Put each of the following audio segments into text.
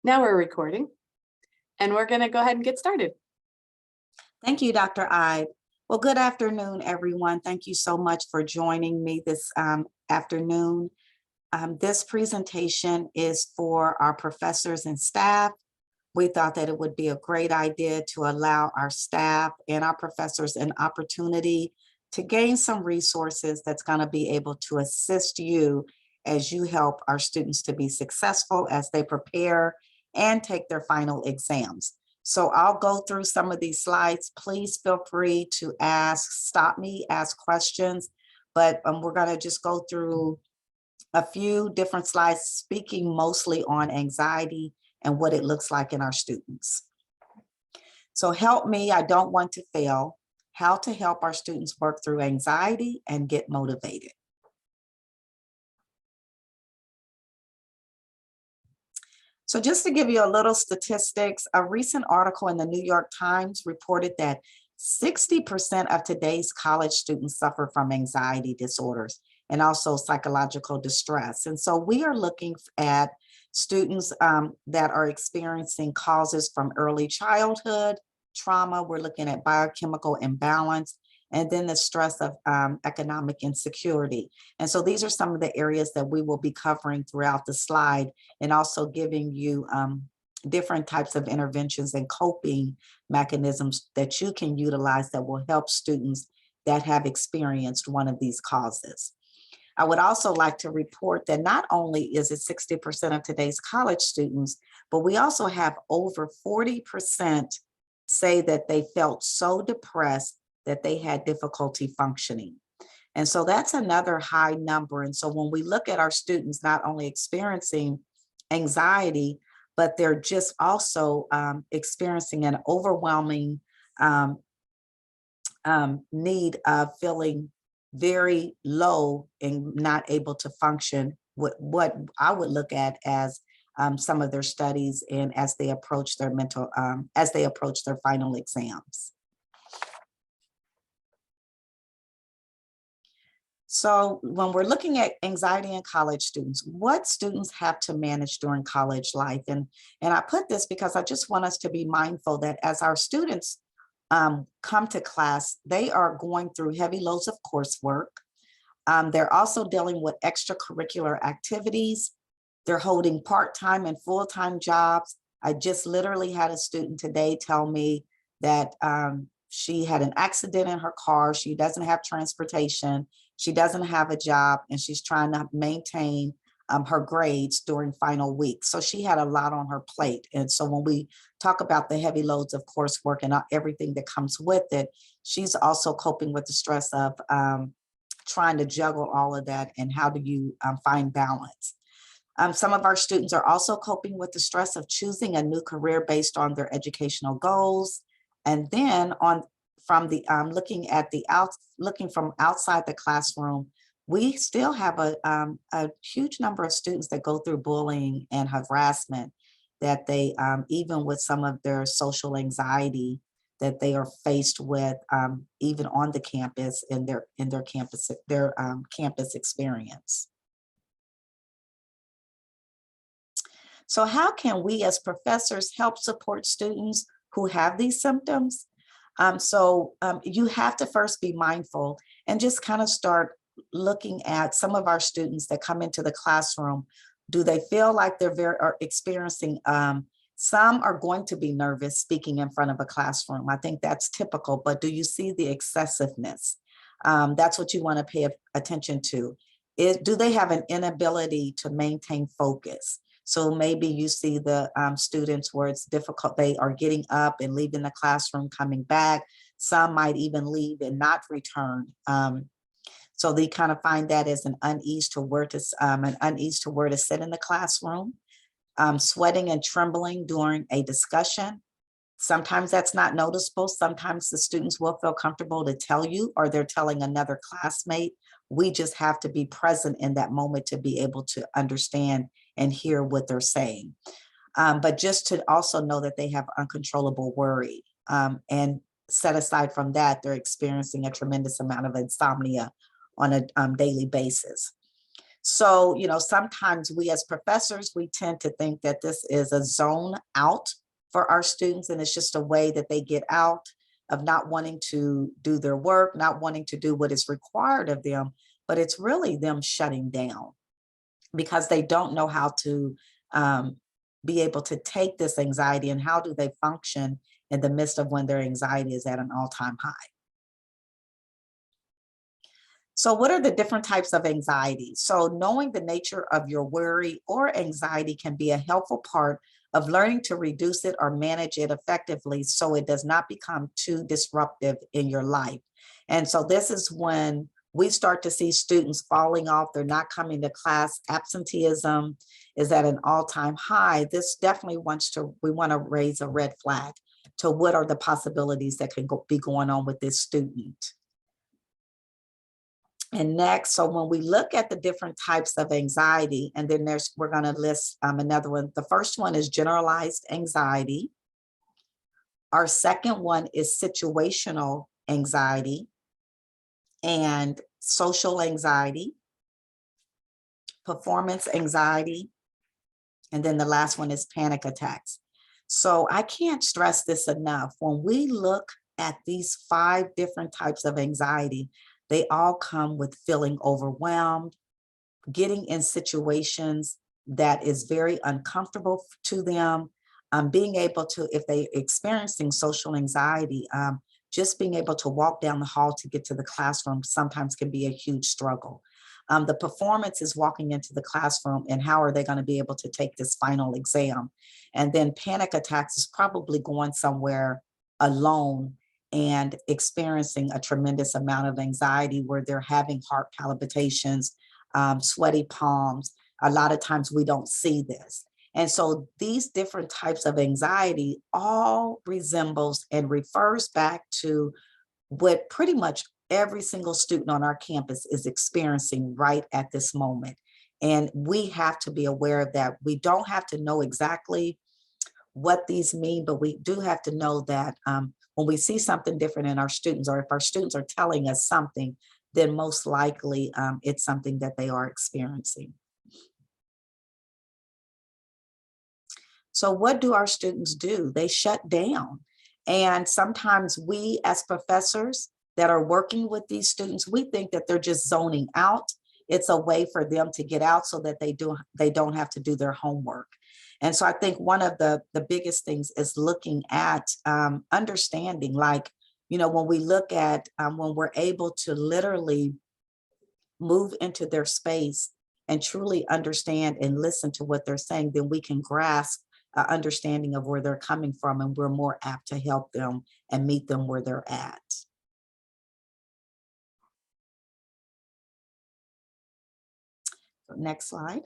Now we're recording, and we're going to go ahead and get started. Thank you, Dr. Ide. Well, good afternoon, everyone. Thank you so much for joining me this afternoon. This presentation is for our professors and staff. We thought that it would be a great idea to allow our staff and our professors an opportunity to gain some resources that's going to be able to assist you as you help our students to be successful as they prepare and take their final exams. So I'll go through some of these slides. Please feel free to stop me, ask questions, but we're going to just go through a few different slides speaking mostly on anxiety and what it looks like in our students. So help me, I don't want to fail. How to help our students work through anxiety and get motivated. So just to give you a little statistics, a recent article in the New York Times reported that 60% of today's college students suffer from anxiety disorders and also psychological distress. And so we are looking at students that are experiencing causes from early childhood, trauma. We're looking at biochemical imbalance, and then the stress of economic insecurity. And so these are some of the areas that we will be covering throughout the slide, and also giving you different types of interventions and coping mechanisms that you can utilize that will help students that have experienced one of these causes. I would also like to report that not only is it 60% of today's college students, but we also have over 40% say that they felt so depressed that they had difficulty functioning. And so that's another high number. And so when we look at our students not only experiencing anxiety, but they're just also experiencing an overwhelming need of feeling very low and not able to function, what I would look at as some of their studies and as they approach their final exams. So when we're looking at anxiety in college students, what students have to manage during college life? And I put this because I just want us to be mindful that as our students come to class, they are going through heavy loads of coursework. They're also dealing with extracurricular activities. They're holding part-time and full-time jobs. I just literally had a student today tell me that she had an accident in her car. She doesn't have transportation. She doesn't have a job, and she's trying to maintain her grades during final week. So she had a lot on her plate. And so when we talk about the heavy loads of coursework and everything that comes with it, she's also coping with the stress of trying to juggle all of that, and how do you find balance. Some of our students are also coping with the stress of choosing a new career based on their educational goals. And then looking from outside the classroom, we still have a huge number of students that go through bullying and harassment, that they, even with some of their social anxiety that they are faced with, even on the campus in their campus experience. So how can we as professors help support students who have these symptoms? You have to first be mindful and just kind of start looking at some of our students that come into the classroom. Do they feel like they're experiencing, some are going to be nervous speaking in front of a classroom. I think that's typical, but do you see the excessiveness? That's what you want to pay attention to. Do they have an inability to maintain focus? So maybe you see the students where it's difficult, they are getting up and leaving the classroom, coming back. Some might even leave and not return. So they kind of find that as an unease to where to sit in the classroom. Sweating and trembling during a discussion. Sometimes that's not noticeable. Sometimes the students will feel comfortable to tell you, or they're telling another classmate. We just have to be present in that moment to be able to understand and hear what they're saying. But just to also know that they have uncontrollable worry. And set aside from that, they're experiencing a tremendous amount of insomnia on a daily basis. So, sometimes we as professors, we tend to think that this is a zone out for our students, and it's just a way that they get out of not wanting to do their work, not wanting to do what is required of them, but it's really them shutting down because they don't know how to be able to take this anxiety, and how do they function in the midst of when their anxiety is at an all-time high. So what are the different types of anxiety? So knowing the nature of your worry or anxiety can be a helpful part of learning to reduce it or manage it effectively so it does not become too disruptive in your life. And so this is when we start to see students falling off, they're not coming to class, absenteeism is at an all-time high. This definitely we want to raise a red flag to what are the possibilities that can be going on with this student. And next, so when we look at the different types of anxiety, and then we're going to list another one. The first one is generalized anxiety. Our second one is situational anxiety and social anxiety, performance anxiety, and then the last one is panic attacks. So I can't stress this enough. When we look at these 5 different types of anxiety, they all come with feeling overwhelmed, getting in situations that is very uncomfortable to them, being able to, if they're experiencing social anxiety, just being able to walk down the hall to get to the classroom sometimes can be a huge struggle. The performance is walking into the classroom and how are they going to be able to take this final exam? And then panic attacks is probably going somewhere alone and experiencing a tremendous amount of anxiety where they're having heart palpitations, sweaty palms. A lot of times we don't see this. And so these different types of anxiety all resembles and refers back to what pretty much every single student on our campus is experiencing right at this moment. And we have to be aware of that. We don't have to know exactly what these mean, but we do have to know that when we see something different in our students, or if our students are telling us something, then most likely it's something that they are experiencing. So what do our students do? They shut down. And sometimes we as professors that are working with these students, we think that they're just zoning out. It's a way for them to get out so that they don't have to do their homework. And so I think one of the biggest things is looking at understanding, like, when we look at when we're able to literally move into their space and truly understand and listen to what they're saying, then we can grasp an understanding of where they're coming from, and we're more apt to help them and meet them where they're at. Next slide.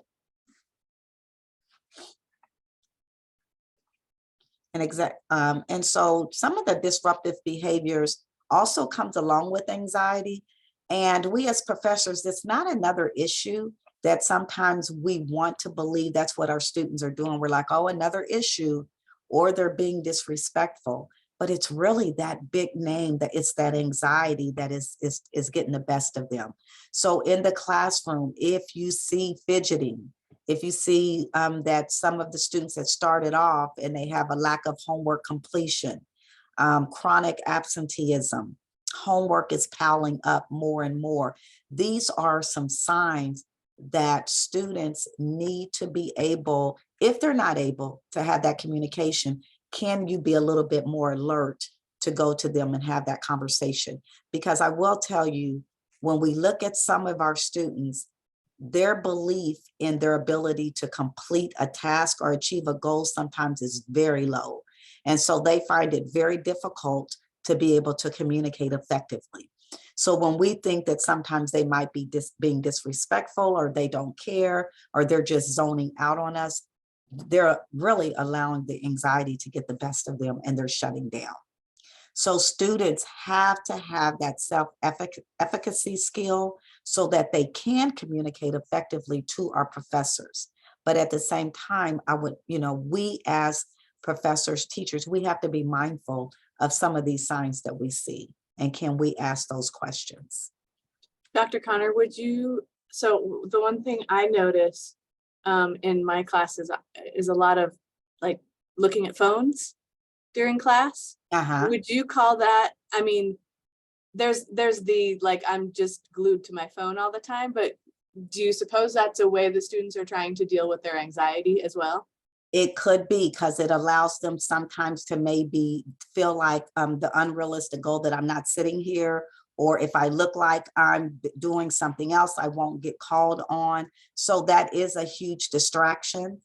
And so some of the disruptive behaviors also comes along with anxiety. And we as professors, it's not another issue that sometimes we want to believe that's what our students are doing. We're like, oh, another issue, or they're being disrespectful. But it's really that big name, that it's that anxiety that is getting the best of them. So in the classroom, if you see fidgeting, if you see that some of the students that started off and they have a lack of homework completion, chronic absenteeism, homework is piling up more and more. These are some signs that students need to be able, if they're not able to have that communication, can you be a little bit more alert to go to them and have that conversation? Because I will tell you, when we look at some of our students, their belief in their ability to complete a task or achieve a goal sometimes is very low. And so they find it very difficult to be able to communicate effectively. So when we think that sometimes they might be being disrespectful, or they don't care, or they're just zoning out on us, they're really allowing the anxiety to get the best of them, and they're shutting down. So students have to have that self-efficacy skill so that they can communicate effectively to our professors. But at the same time, we as professors, teachers, we have to be mindful of some of these signs that we see. And can we ask those questions? Dr. Connor, would you So the one thing I notice in my classes is a lot of like looking at phones during class. Uh-huh. Would you call that, I mean, there's the like, I'm just glued to my phone all the time, but do you suppose that's a way the students are trying to deal with their anxiety as well? It could be because it allows them sometimes to maybe feel like the unrealistic goal that I'm not sitting here, or if I look like I'm doing something else, I won't get called on. So that is a huge distraction.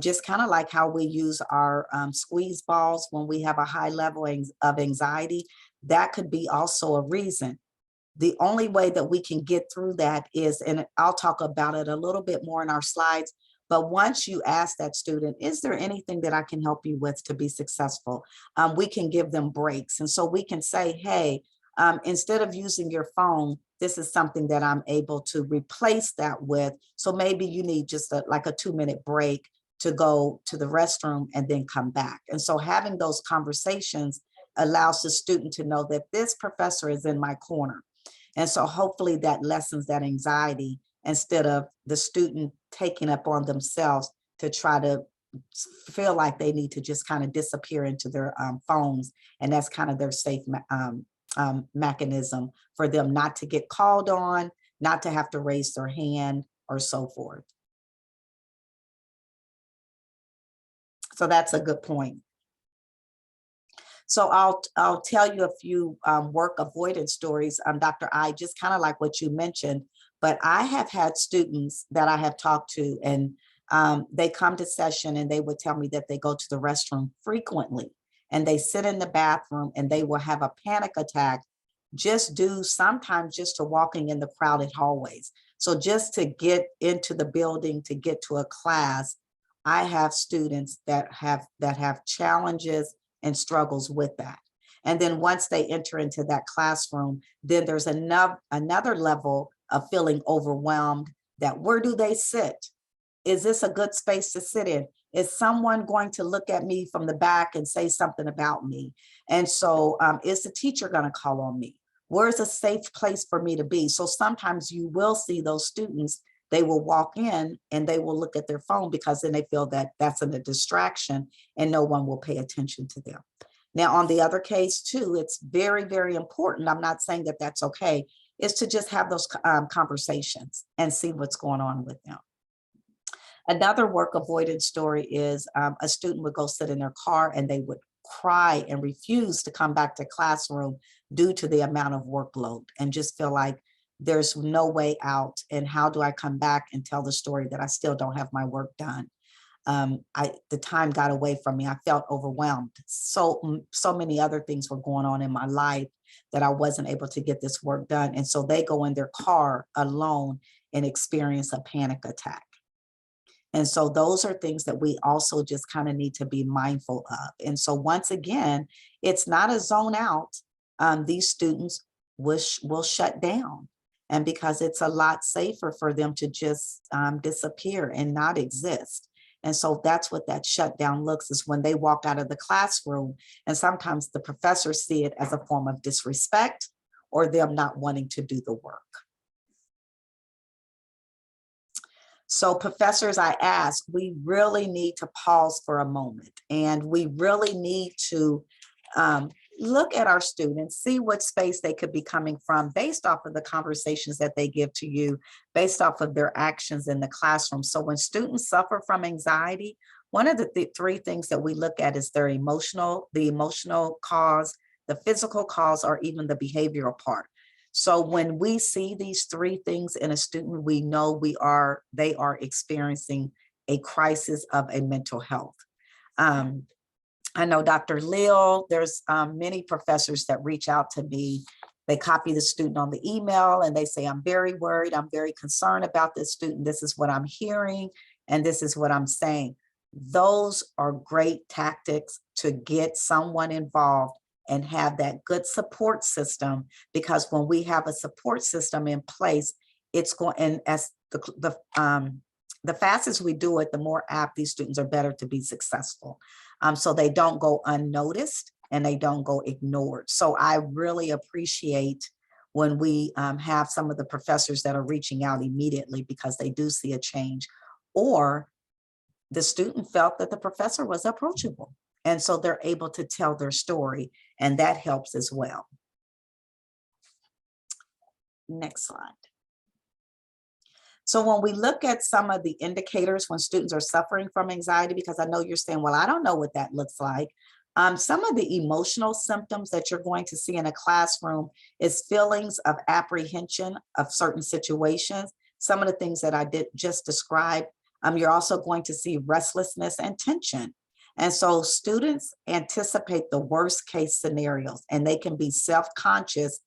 Just kind of like how we use our squeeze balls when we have a high level of anxiety, that could be also a reason. The only way that we can get through that is, and I'll talk about it a little bit more in our slides, but once you ask that student, is there anything that I can help you with to be successful? We can give them breaks. And so we can say, hey, instead of using your phone, this is something that I'm able to replace that with. So maybe you need just like a 2-minute break to go to the restroom and then come back. And so having those conversations allows the student to know that this professor is in my corner. And so hopefully that lessens that anxiety instead of the student taking up on themselves to try to feel like they need to just kind of disappear into their phones. And that's kind of their safe mechanism for them not to get called on, not to have to raise their hand or so forth. So that's a good point. So I'll tell you a few work avoidance stories, Dr. I, just kind of like what you mentioned, but I have had students that I have talked to, and they come to session and they would tell me that they go to the restroom frequently and they sit in the bathroom and they will have a panic attack just due sometimes just to walking in the crowded hallways. So just to get into the building, to get to a class, I have students that have challenges and struggles with that. And then once they enter into that classroom, then there's another level of feeling overwhelmed, that where do they sit? Is this a good space to sit in? Is someone going to look at me from the back and say something about me? And so is the teacher going to call on me? Where's a safe place for me to be? So sometimes you will see those students, they will walk in and they will look at their phone because then they feel that that's a distraction and no one will pay attention to them. Now, on the other case too, it's very, very important. I'm not saying that that's okay, is to just have those conversations and see what's going on with them. Another work avoidance story is a student would go sit in their car and they would cry and refuse to come back to classroom due to the amount of workload and just feel like there's no way out. And how do I come back and tell the story that I still don't have my work done? The time got away from me. I felt overwhelmed. So many other things were going on in my life that I wasn't able to get this work done. And so they go in their car alone and experience a panic attack. And so those are things that we also just kind of need to be mindful of. And so once again, it's not a zone out. These students will shut down. And because it's a lot safer for them to just disappear and not exist. And so that's what that shutdown looks, is when they walk out of the classroom, and sometimes the professors see it as a form of disrespect or them not wanting to do the work. So professors, I ask, we really need to pause for a moment, and we really need to look at our students, see what space they could be coming from based off of the conversations that they give to you, based off of their actions in the classroom. So when students suffer from anxiety, one of the three things that we look at is the emotional cause, the physical cause, or even the behavioral part. So when we see these three things in a student, we know they are experiencing a crisis of a mental health. I know Dr. Lil, there's many professors that reach out to me. They copy the student on the email and they say, I'm very worried, I'm very concerned about this student. This is what I'm hearing, and this is what I'm saying. Those are great tactics to get someone involved and have that good support system, because when we have a support system in place, it's going, and as the fastest we do it, the more apt these students are better to be successful. So they don't go unnoticed and they don't go ignored. So I really appreciate when we have some of the professors that are reaching out immediately because they do see a change, or the student felt that the professor was approachable. And so they're able to tell their story, and that helps as well. Next slide. So when we look at some of the indicators when students are suffering from anxiety, because I know you're saying, well, I don't know what that looks like. Some of the emotional symptoms that you're going to see in a classroom is feelings of apprehension of certain situations. Some of the things that I did just describe. You're also going to see restlessness and tension. And so students anticipate the worst case scenarios, and they can be self-conscious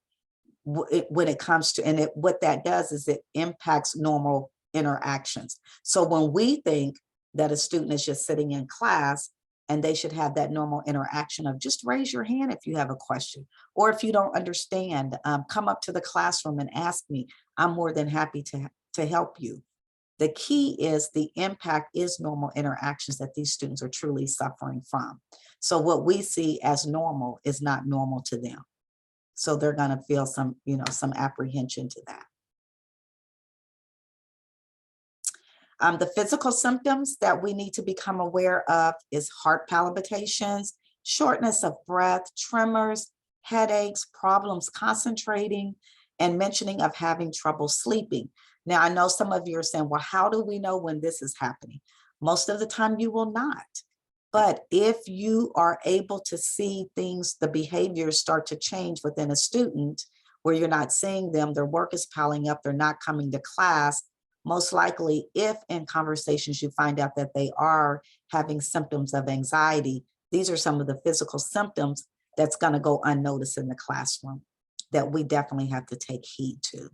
when it comes to, and what that does is it impacts normal interactions. So when we think that a student is just sitting in class and they should have that normal interaction of just raise your hand if you have a question, or if you don't understand, come up to the classroom and ask me. I'm more than happy to help you. The key is the impact is normal interactions that these students are truly suffering from. So what we see as normal is not normal to them. So they're going to feel some, some apprehension to that. The physical symptoms that we need to become aware of is heart palpitations, shortness of breath, tremors, headaches, problems concentrating, and mentioning of having trouble sleeping. Now, I know some of you are saying, well, how do we know when this is happening? Most of the time you will not. But if you are able to see things, the behaviors start to change within a student where you're not seeing them, their work is piling up, they're not coming to class, most likely if in conversations you find out that they are having symptoms of anxiety, these are some of the physical symptoms that's going to go unnoticed in the classroom that we definitely have to take heed to.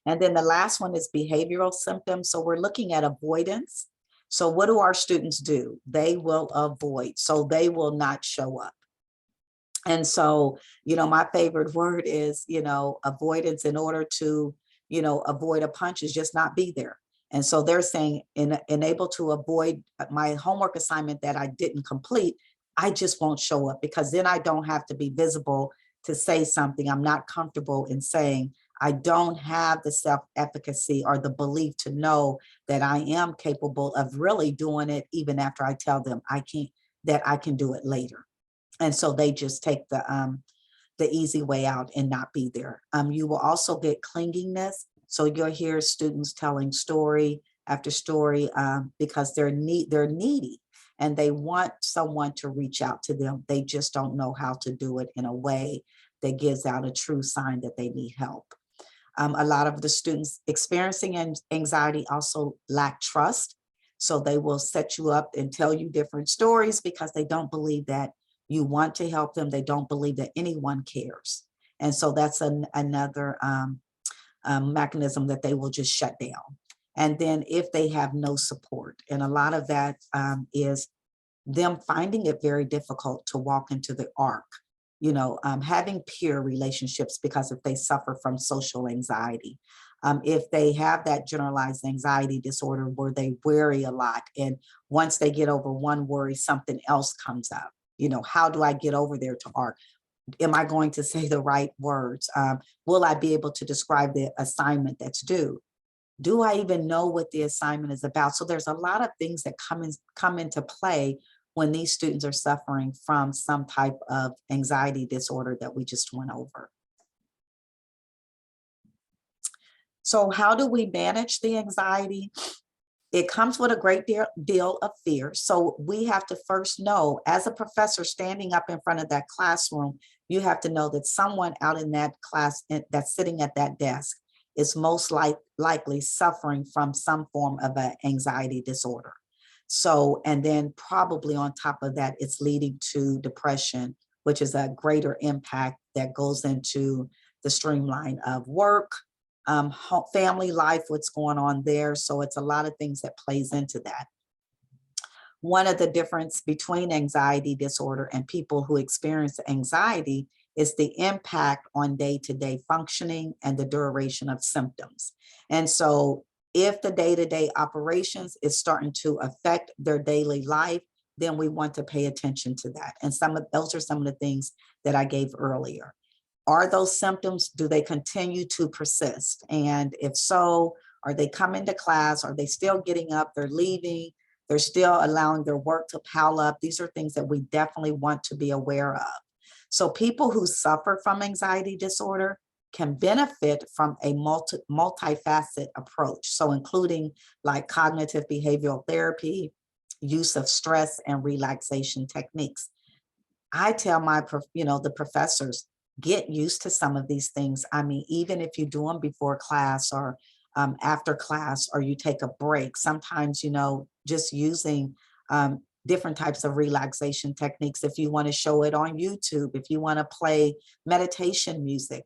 And then the last one is behavioral symptoms. So we're looking at avoidance. So what do our students do? They will avoid, so they will not show up. And so, my favorite word is, avoidance. In order to, avoid a punch is just not be there. And so they're saying, able to avoid my homework assignment that I didn't complete, I just won't show up, because then I don't have to be visible to say something. I'm not comfortable in saying, I don't have the self-efficacy or the belief to know that I am capable of really doing it, even after I tell them I can do it later. And so they just take the easy way out and not be there. You will also get clinginess. So you'll hear students telling story after story because they're needy and they want someone to reach out to them. They just don't know how to do it in a way that gives out a true sign that they need help. A lot of the students experiencing anxiety also lack trust. So they will set you up and tell you different stories because they don't believe that you want to help them. They don't believe that anyone cares. And so that's another mechanism that they will just shut down. And then if they have no support, and a lot of that is them finding it very difficult to walk into the arc, having peer relationships, because if they suffer from social anxiety, if they have that generalized anxiety disorder where they worry a lot, and once they get over one worry, something else comes up. How do I get over there to ARC? Am I going to say the right words? Will I be able to describe the assignment that's due? Do I even know what the assignment is about? So there's a lot of things that come into play when these students are suffering from some type of anxiety disorder that we just went over. So how do we manage the anxiety? It comes with a great deal of fear. So we have to first know, as a professor standing up in front of that classroom, you have to know that someone out in that class that's sitting at that desk is most likely suffering from some form of an anxiety disorder. So, and then probably on top of that, it's leading to depression, which is a greater impact that goes into the streamline of work, family life, what's going on there. So it's a lot of things that plays into that. One of the difference between anxiety disorder and people who experience anxiety is the impact on day-to-day functioning and the duration of symptoms. And so if the day-to-day operations is starting to affect their daily life, then we want to pay attention to that. And those are some of the things that I gave earlier. Are those symptoms, do they continue to persist? And if so, are they coming to class? Are they still getting up? They're leaving. They're still allowing their work to pile up. These are things that we definitely want to be aware of. So people who suffer from anxiety disorder can benefit from a multifaceted approach. So including like cognitive behavioral therapy, use of stress and relaxation techniques. I tell my, the professors, get used to some of these things. I mean, even if you do them before class or after class, or you take a break, sometimes, just using different types of relaxation techniques. If you want to show it on YouTube, if you want to play meditation music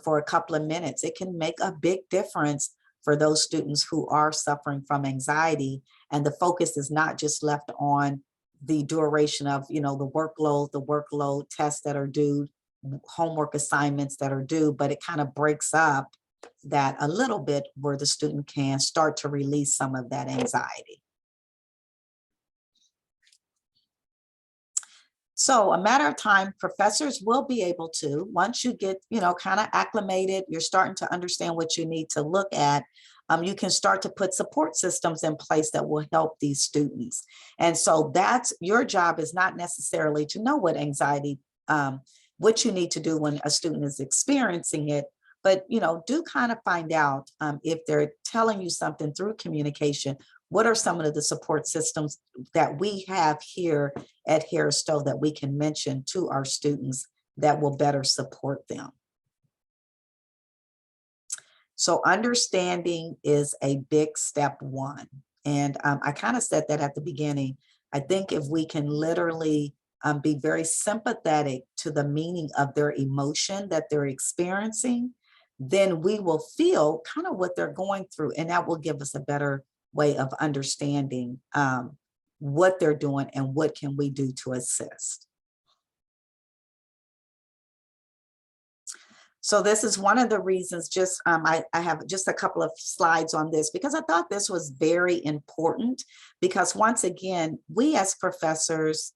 for a couple of minutes, it can make a big difference for those students who are suffering from anxiety. And the focus is not just left on the duration of, the workload tests that are due, homework assignments that are due, but it kind of breaks up that a little bit where the student can start to release some of that anxiety. So a matter of time, professors will be able to, once you get, kind of acclimated, you're starting to understand what you need to look at, you can start to put support systems in place that will help these students. And so that's your job, is not necessarily to know what anxiety, what you need to do when a student is experiencing it, but, do kind of find out if they're telling you something through communication. What are some of the support systems that we have here at Harris-Stowe that we can mention to our students that will better support them? So understanding is a big step one. And I kind of said that at the beginning. I think if we can literally be very sympathetic to the meaning of their emotion that they're experiencing, then we will feel kind of what they're going through, and that will give us a better way of understanding what they're doing and what can we do to assist. So this is one of the reasons, I have just a couple of slides on this because I thought this was very important, because once again, we as professors,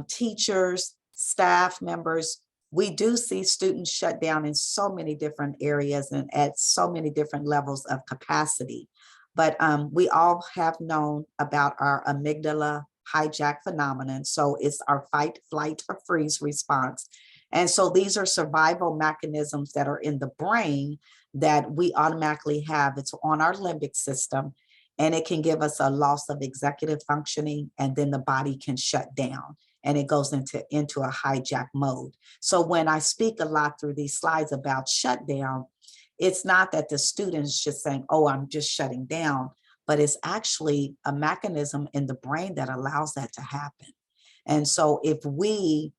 teachers, staff members, we do see students shut down in so many different areas and at so many different levels of capacity. But we all have known about our amygdala hijack phenomenon. So it's our fight, flight, or freeze response. And so these are survival mechanisms that are in the brain that we automatically have. It's on our limbic system, and it can give us a loss of executive functioning, and then the body can shut down and it goes into a hijack mode. So when I speak a lot through these slides about shutdown, it's not that the student's just saying, oh, I'm just shutting down, but it's actually a mechanism in the brain that allows that to happen. And so if we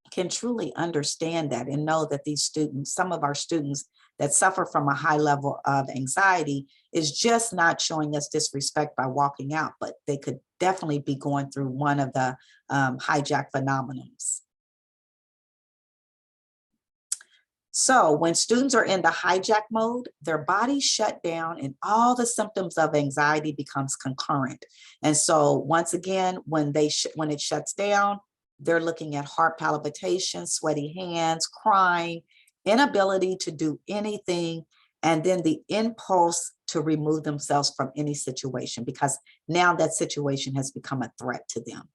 can truly understand that and know that these students, some of our students that suffer from a high level of anxiety, is just not showing us disrespect by walking out, but they could definitely be going through one of the hijack phenomenons. So when students are in the hijack mode, their bodies shut down and all the symptoms of anxiety becomes concurrent. And so once again, when it shuts down, they're looking at heart palpitations, sweaty hands, crying, inability to do anything, and then the impulse to remove themselves from any situation, because now that situation has become a threat to them.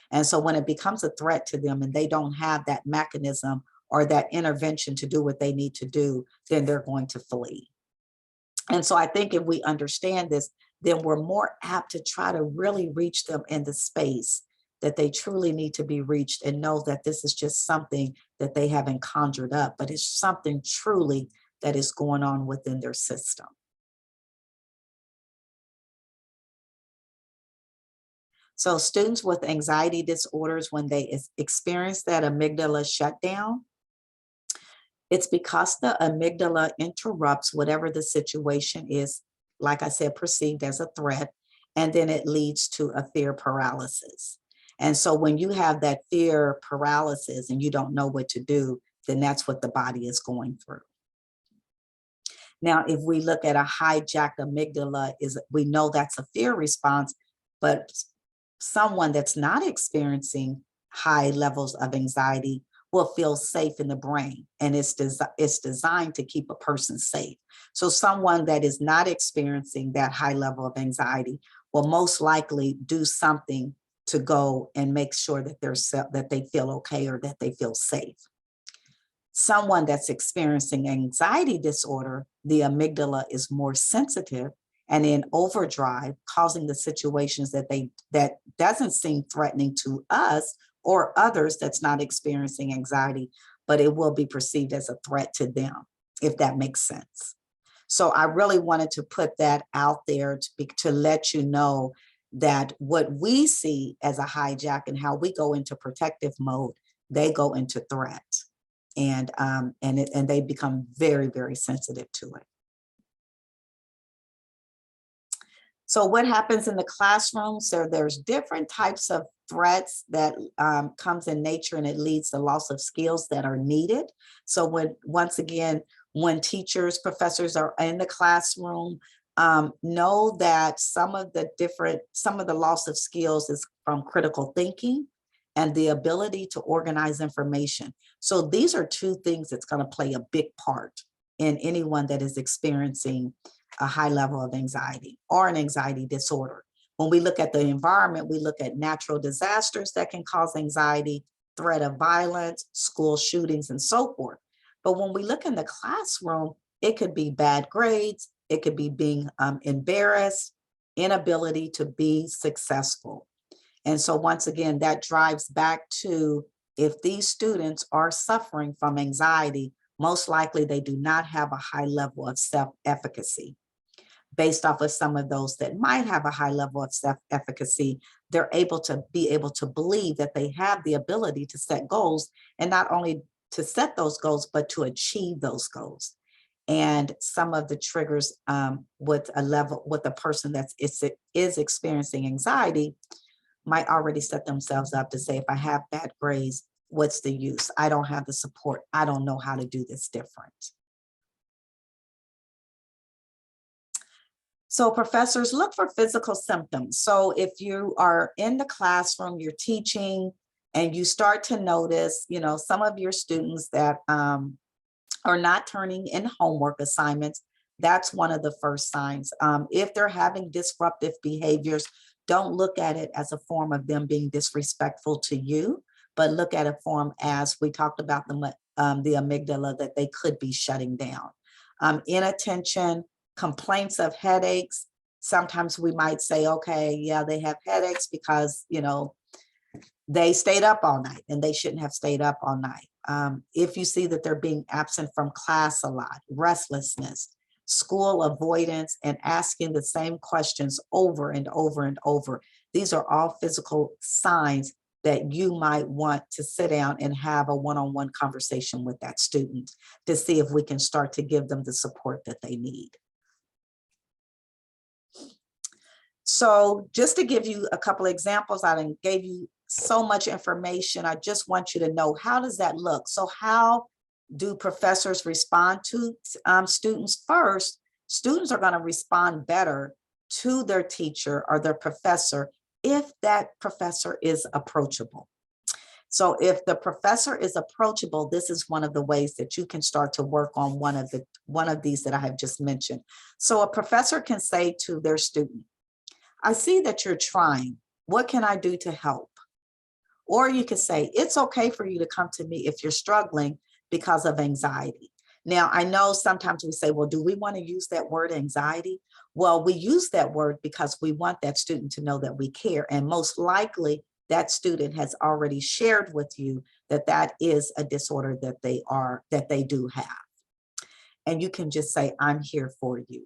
And so when it becomes a threat to them and they don't have that mechanism or that intervention to do what they need to do, then they're going to flee. And so I think if we understand this, then we're more apt to try to really reach them in the space that they truly need to be reached, and know that this is just something that they haven't conjured up, but it's something truly that is going on within their system. So students with anxiety disorders, when they experience that amygdala shutdown, it's because the amygdala interrupts whatever the situation is, like I said, perceived as a threat, and then it leads to a fear paralysis. And so when you have that fear paralysis and you don't know what to do, then that's what the body is going through. Now, if we look at a hijacked amygdala, we know that's a fear response, but someone that's not experiencing high levels of anxiety will feel safe in the brain, and it's designed to keep a person safe. So someone that is not experiencing that high level of anxiety will most likely do something to go and make sure that that they feel okay or that they feel safe. Someone that's experiencing anxiety disorder, the amygdala is more sensitive and in overdrive, causing the situations that doesn't seem threatening to us or others that's not experiencing anxiety, but it will be perceived as a threat to them, if that makes sense. So I really wanted to put that out there to let you know that what we see as a hijack and how we go into protective mode, they go into threat, and they become very, very sensitive to it. So what happens in the classroom? So there's different types of threats that comes in nature, and it leads to loss of skills that are needed. So once again, when teachers, professors are in the classroom, know that some of the loss of skills is from critical thinking and the ability to organize information. So these are two things that's going to play a big part in anyone that is experiencing a high level of anxiety or an anxiety disorder. When we look at the environment, we look at natural disasters that can cause anxiety, threat of violence, school shootings, and so forth. But when we look in the classroom, it could be bad grades, it could be being embarrassed, inability to be successful. And so once again, that drives back to, if these students are suffering from anxiety, most likely they do not have a high level of self-efficacy. Based off of some of those that might have a high level of self-efficacy, they're able to believe that they have the ability to set goals, and not only to set those goals, but to achieve those goals. And some of the triggers with a person that is experiencing anxiety might already set themselves up to say, if I have bad grades, what's the use? I don't have the support. I don't know how to do this different. So professors, look for physical symptoms. So if you are in the classroom, you're teaching, and you start to notice, some of your students that are not turning in homework assignments, that's one of the first signs. If they're having disruptive behaviors, don't look at it as a form of them being disrespectful to you, but look at a form, as we talked about, the amygdala, that they could be shutting down. Inattention, complaints of headaches. Sometimes we might say, okay, yeah, they have headaches because, they stayed up all night and they shouldn't have stayed up all night. If you see that they're being absent from class a lot, restlessness, school avoidance, and asking the same questions over and over and over, these are all physical signs that you might want to sit down and have a one-on-one conversation with that student to see if we can start to give them the support that they need. So just to give you a couple of examples, I gave you so much information. I just want you to know, how does that look? So how do professors respond to students? First, students are going to respond better to their teacher or their professor if that professor is approachable. So if the professor is approachable, this is one of the ways that you can start to work on one of these that I have just mentioned. So a professor can say to their student, I see that you're trying. What can I do to help? Or you could say, it's okay for you to come to me if you're struggling because of anxiety. Now, I know sometimes we say, well, do we want to use that word anxiety? Well, we use that word because we want that student to know that we care. And most likely that student has already shared with you that that is a disorder that they do have. And you can just say, I'm here for you.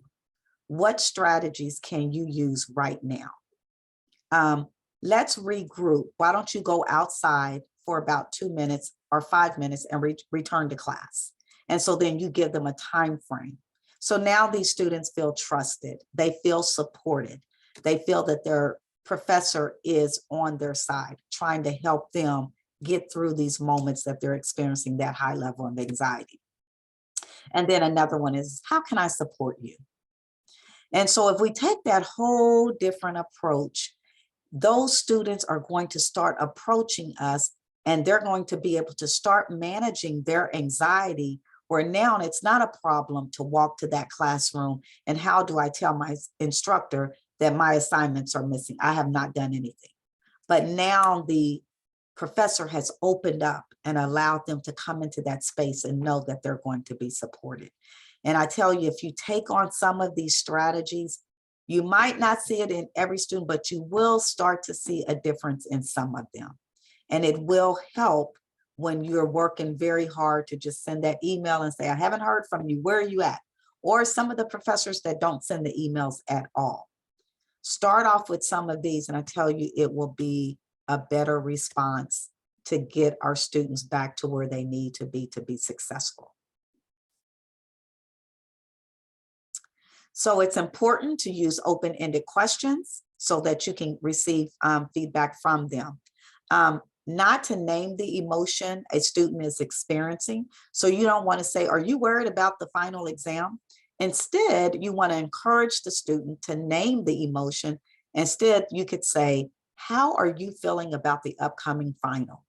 What strategies can you use right now? Let's regroup. Why don't you go outside for about 2 minutes or 5 minutes and return to class? And so then you give them a time frame. So now these students feel trusted. They feel supported. They feel that their professor is on their side, trying to help them get through these moments that they're experiencing that high level of anxiety. And then another one is, how can I support you? And so if we take that whole different approach, those students are going to start approaching us And they're going to be able to start managing their anxiety, where now it's not a problem to walk to that classroom. And how do I tell my instructor that my assignments are missing? I have not done anything. But now the professor has opened up and allowed them to come into that space and know that they're going to be supported. And I tell you, if you take on some of these strategies, you might not see it in every student, but you will start to see a difference in some of them. And it will help when you're working very hard to just send that email and say, I haven't heard from you, where are you at? Or some of the professors that don't send the emails at all. Start off with some of these, and I tell you, it will be a better response to get our students back to where they need to be successful. So it's important to use open-ended questions so that you can receive feedback from them. Not to name the emotion a student is experiencing. So you don't want to say, are you worried about the final exam? Instead, you want to encourage the student to name the emotion. Instead, you could say, how are you feeling about the upcoming final?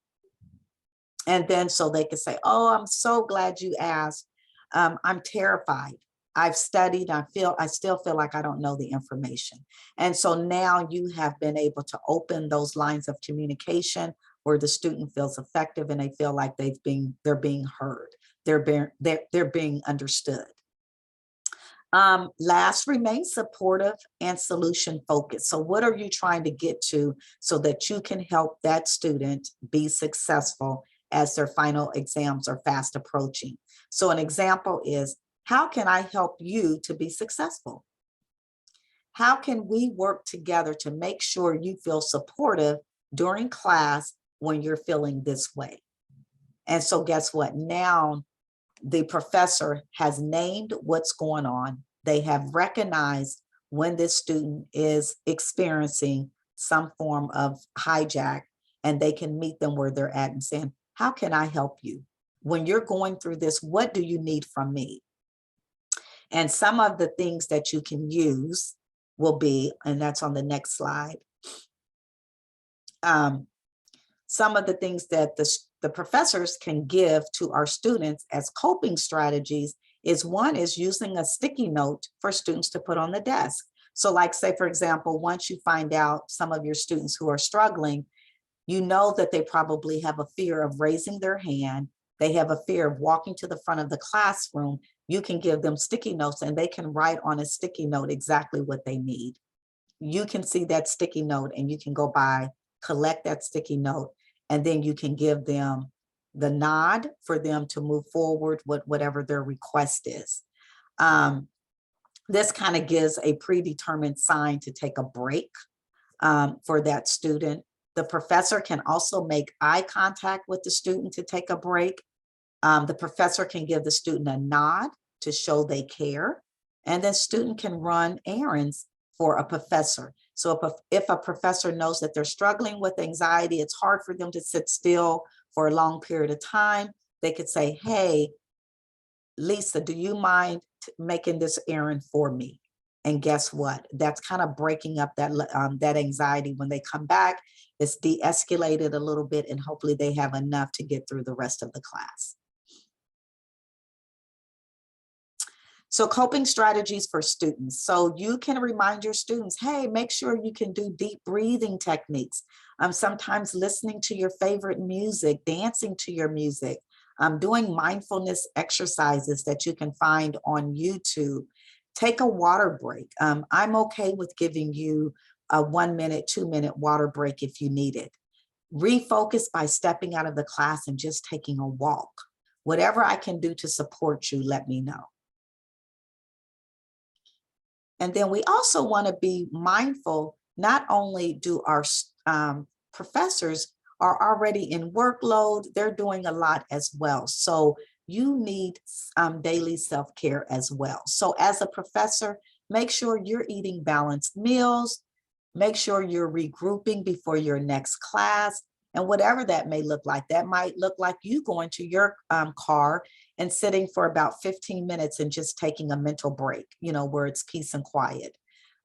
And then so they could say, oh, I'm so glad you asked. I'm terrified. I've studied, I still feel like I don't know the information. And so now you have been able to open those lines of communication where the student feels effective and they feel like they're being heard, they're being understood. Last, remain supportive and solution focused. So what are you trying to get to so that you can help that student be successful as their final exams are fast approaching? So an example is, how can I help you to be successful? How can we work together to make sure you feel supportive during class when you're feeling this way? And so guess what? Now the professor has named what's going on. They have recognized when this student is experiencing some form of hijack, and they can meet them where they're at and saying, how can I help you? When you're going through this, what do you need from me? And some of the things that you can use will be, and that's on the next slide. Some of the things that the professors can give to our students as coping strategies is, one is using a sticky note for students to put on the desk. So like, say, for example, once you find out some of your students who are struggling, you know that they probably have a fear of raising their hand. They have a fear of walking to the front of the classroom. You can give them sticky notes and they can write on a sticky note exactly what they need. You can see that sticky note and you can go by, collect that sticky note, and then you can give them the nod for them to move forward with whatever their request is. This kind of gives a predetermined sign to take a break for that student. The professor can also make eye contact with the student to take a break. The professor can give the student a nod to show they care, and the student can run errands for a professor. So if a professor knows that they're struggling with anxiety, it's hard for them to sit still for a long period of time, they could say, hey, Lisa, do you mind making this errand for me? And guess what? That's kind of breaking up that anxiety. When they come back, it's de-escalated a little bit, and hopefully they have enough to get through the rest of the class. So coping strategies for students. So you can remind your students, hey, make sure you can do deep breathing techniques. Sometimes listening to your favorite music, dancing to your music, doing mindfulness exercises that you can find on YouTube. Take a water break. I'm okay with giving you a 1 minute, 2 minute water break if you need it. Refocus by stepping out of the class and just taking a walk. Whatever I can do to support you, let me know. And then we also want to be mindful, not only do our professors are already in workload, they're doing a lot as well. So you need daily self-care as well. So as a professor, make sure you're eating balanced meals, make sure you're regrouping before your next class, and whatever that may look like. That might look like you going to your car and sitting for about 15 minutes and just taking a mental break, you know, where it's peace and quiet.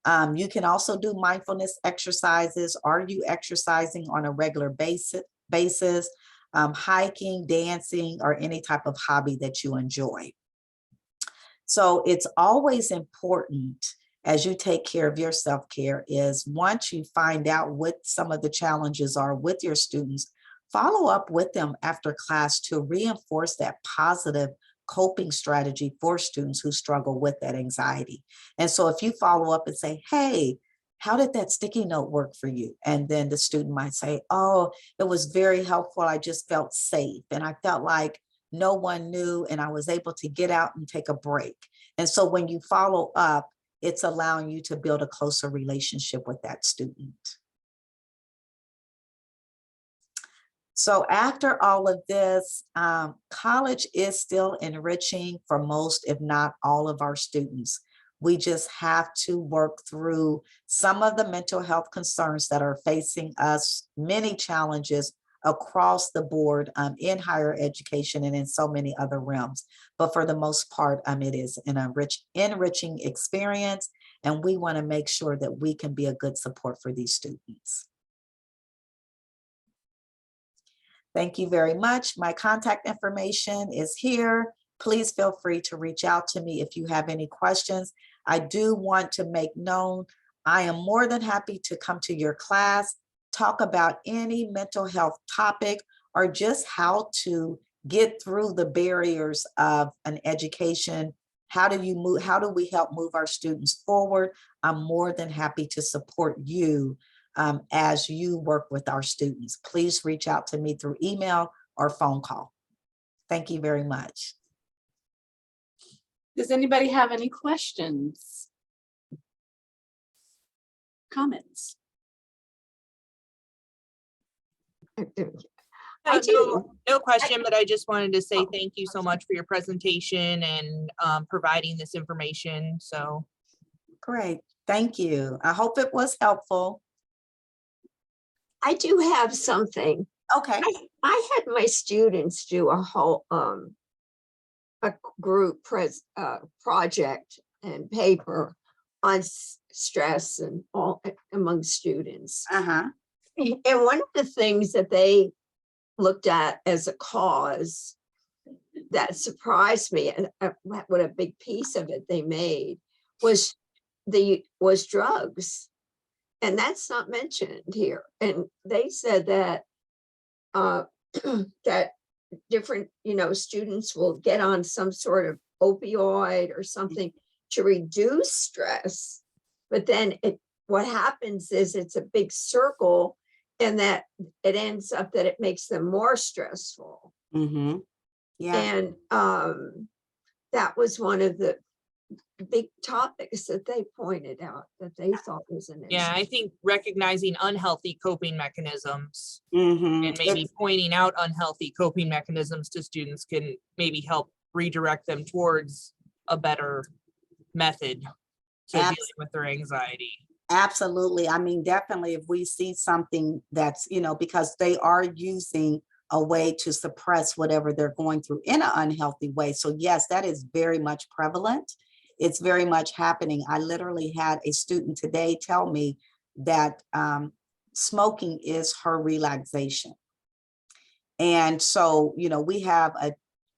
You can also do mindfulness exercises. Are you exercising on a regular basis? hiking, dancing, or any type of hobby that you enjoy. So it's always important as you take care of your self-care is once you find out what some of the challenges are with your students, follow up with them after class to reinforce that positive coping strategy for students who struggle with that anxiety. And so if you follow up and say, hey, how did that sticky note work for you? And then the student might say, oh, it was very helpful. I just felt safe. And I felt like no one knew, and I was able to get out and take a break. And so when you follow up, it's allowing you to build a closer relationship with that student. So after all of this, college is still enriching for most, if not all of our students. We just have to work through some of the mental health concerns that are facing us, many challenges across the board in higher education and in so many other realms. But for the most part, it is an enriching experience, and we want to make sure that we can be a good support for these students. Thank you very much. My contact information is here. Please feel free to reach out to me if you have any questions. I do want to make known, I am more than happy to come to your class, talk about any mental health topic, or just how to get through the barriers of an education. How do we help move our students forward? I'm more than happy to support you as you work with our students. Please reach out to me through email or phone call. Thank you very much. Does anybody have any questions? Comments? I do. No question, but I just wanted to say thank you so much for your presentation and providing this information. So Great. Thank you. I hope it was helpful. I do have something. Okay. I had my students do a whole a group project and paper on stress and all among students. Uh-huh. And one of the things that they looked at as a cause that surprised me, and what a big piece of it they made, was drugs. And that's not mentioned here. And they said that that different, students will get on some sort of opioid or something to reduce stress. But then what happens is it's a big circle, and that it ends up that it makes them more stressful. Mm-hmm. Yeah. And that was one of the big topics that they pointed out that they thought was an issue. yeah, I think recognizing unhealthy coping mechanisms Mm-hmm. and maybe pointing out unhealthy coping mechanisms to students can maybe help redirect them towards a better method to dealing with their anxiety. Absolutely. I mean, definitely if we see something that's, because they are using a way to suppress whatever they're going through in an unhealthy way. So yes, that is very much prevalent. It's very much happening. I literally had a student today tell me that smoking is her relaxation. And so, we have a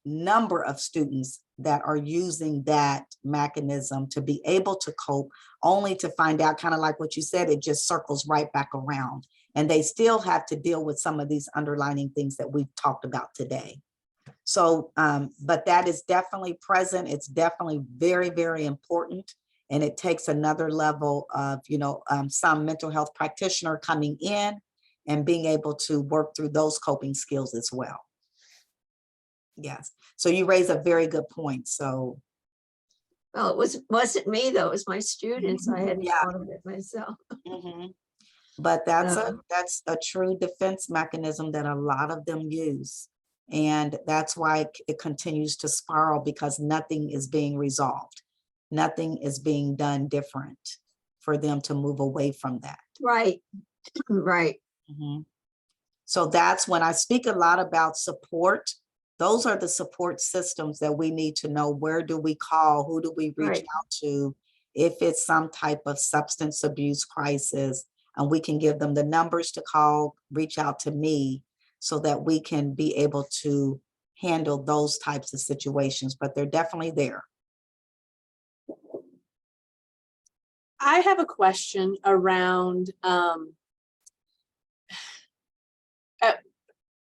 number of students that are using that mechanism to be able to cope, only to find out, kind of like what you said, it just circles right back around. And they still have to deal with some of these underlying things that we've talked about today. So, but that is definitely present. It's definitely very, very important. And it takes another level of, some mental health practitioner coming in and being able to work through those coping skills as well. Yes. So you raise a very good point. So. Well, it wasn't me though. It was my students. I hadn't thought of it myself. Mm-hmm. But that's a true defense mechanism that a lot of them use. And that's why it continues to spiral, because nothing is being resolved. Nothing is being done different for them to move away from that. Right. Right. Mm-hmm. So that's when I speak a lot about support. Those are the support systems that we need to know. Where do we call? Who do we reach out to? If it's some type of substance abuse crisis, and we can give them the numbers to call, reach out to me so that we can be able to handle those types of situations, but they're definitely there. I have a question around,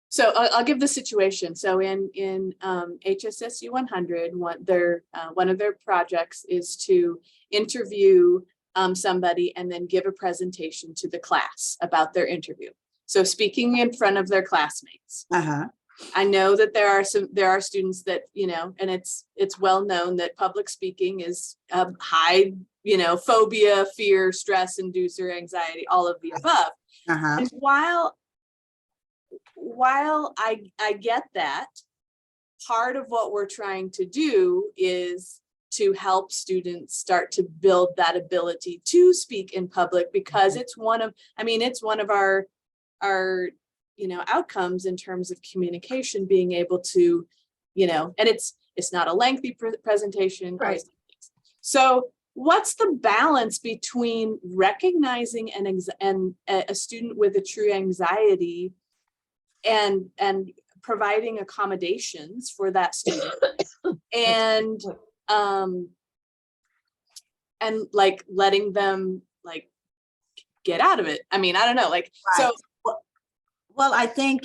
so I'll give the situation. So in HSSU 100, one of their projects is to interview somebody and then give a presentation to the class about their interview. So speaking in front of their classmates. I know that there are students that, and it's well known that public speaking is a high, phobia, fear, stress inducer, anxiety, all of the above. And while I get that, part of what we're trying to do is to help students start to build that ability to speak in public, because it's one of our outcomes in terms of communication, being able to, and it's not a lengthy presentation. Right. So what's the balance between recognizing a student with a true anxiety and providing accommodations for that student and like letting them like get out of it? I mean, I don't know, like, Right. so. Well, I think,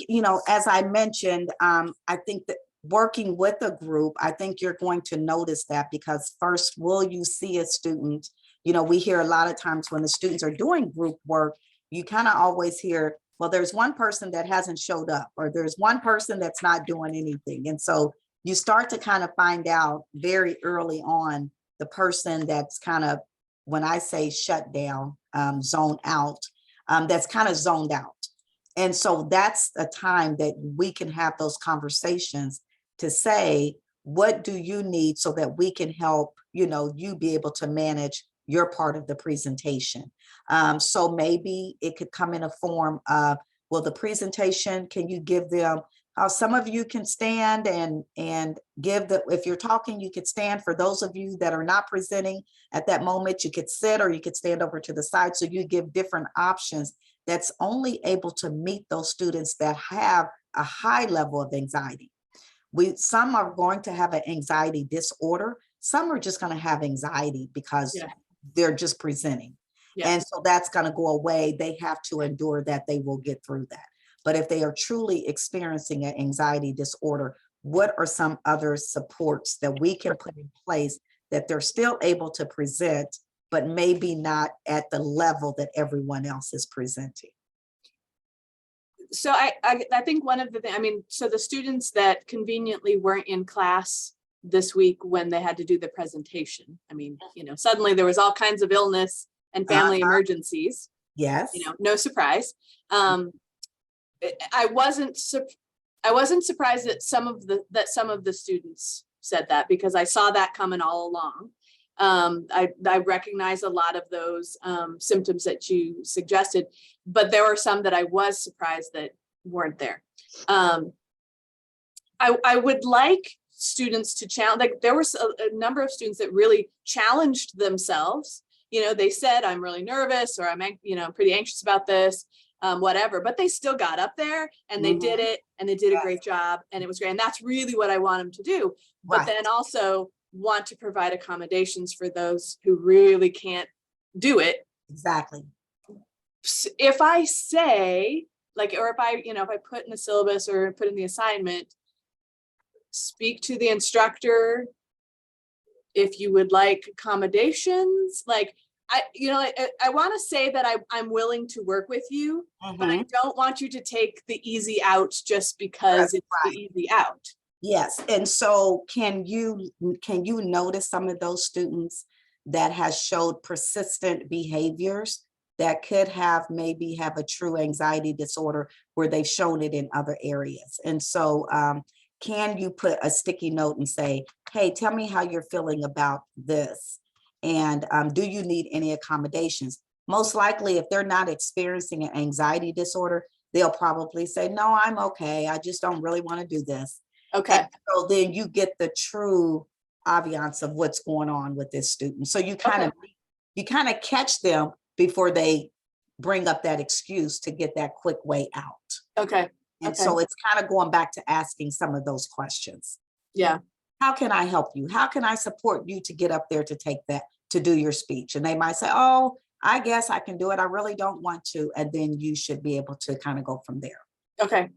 as I mentioned, I think that working with a group, I think you're going to notice that, because first, will you see a student? We hear a lot of times when the students are doing group work, you kind of always hear, well, there's one person that hasn't showed up, or there's one person that's not doing anything. And so you start to kind of find out very early on the person that's kind of, when I say shut down, zone out, that's kind of zoned out. And so that's a time that we can have those conversations to say, what do you need so that we can help, you be able to manage your part of the presentation. So maybe it could come in a form of, well, the presentation, can you give them, some of you can stand and give if you're talking, you could stand. For those of you that are not presenting at that moment, you could sit or you could stand over to the side. So you give different options that's only able to meet those students that have a high level of anxiety. Some are going to have an anxiety disorder. Some are just going to have anxiety because they're just presenting. And so that's going to go away. They have to endure that. They will get through that. But if they are truly experiencing an anxiety disorder, what are some other supports that we can put in place that they're still able to present, but maybe not at the level that everyone else is presenting? So I think one of the things, so the students that conveniently weren't in class this week when they had to do the presentation, suddenly there was all kinds of illness and family emergencies. Yes. No surprise. I wasn't surprised that some of the students said that, because I saw that coming all along. I recognize a lot of those symptoms that you suggested, but there were some that I was surprised that weren't there. I would like students to challenge, like there was a number of students that really challenged themselves. They said, I'm really nervous, or I'm pretty anxious about this, whatever, but they still got up there and they did it, and they did a great job, and it was great. And that's really what I want them to do. But then also want to provide accommodations for those who really can't do it. Exactly. If I say, like, or if I put in the syllabus or put in the assignment, speak to the instructor if you would like accommodations, like, I want to say that I'm willing to work with you, but I don't want you to take the easy out just because it's the easy out. Yes. And so can you notice some of those students that has showed persistent behaviors that could maybe have a true anxiety disorder where they've shown it in other areas? And so can you put a sticky note and say, hey, tell me how you're feeling about this? And do you need any accommodations? Most likely, if they're not experiencing an anxiety disorder, they'll probably say, no, I'm okay. I just don't really want to do this. Okay. And so then you get the true ambiance of what's going on with this student. So you kind of catch them before they bring up that excuse to get that quick way out. Okay. And Okay. so it's kind of going back to asking some of those questions. Yeah, How can I help you? How can I support you to get up there to take that, to do your speech? And they might say, oh, I guess I can do it. I really don't want to. And then you should be able to kind of go from there. okay.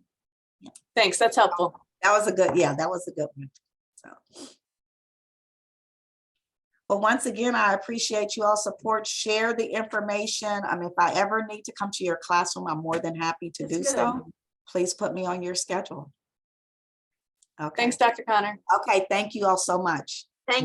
Yeah. Thanks, that's helpful. That was a good, yeah, that was a good one. So. But once again, I appreciate you all support. Share the information. If I ever need to come to your classroom, I'm more than happy to That's do good. so. Please put me on your schedule. Okay. Thanks, Dr. Connor. Okay, thank you all so much. Thank you.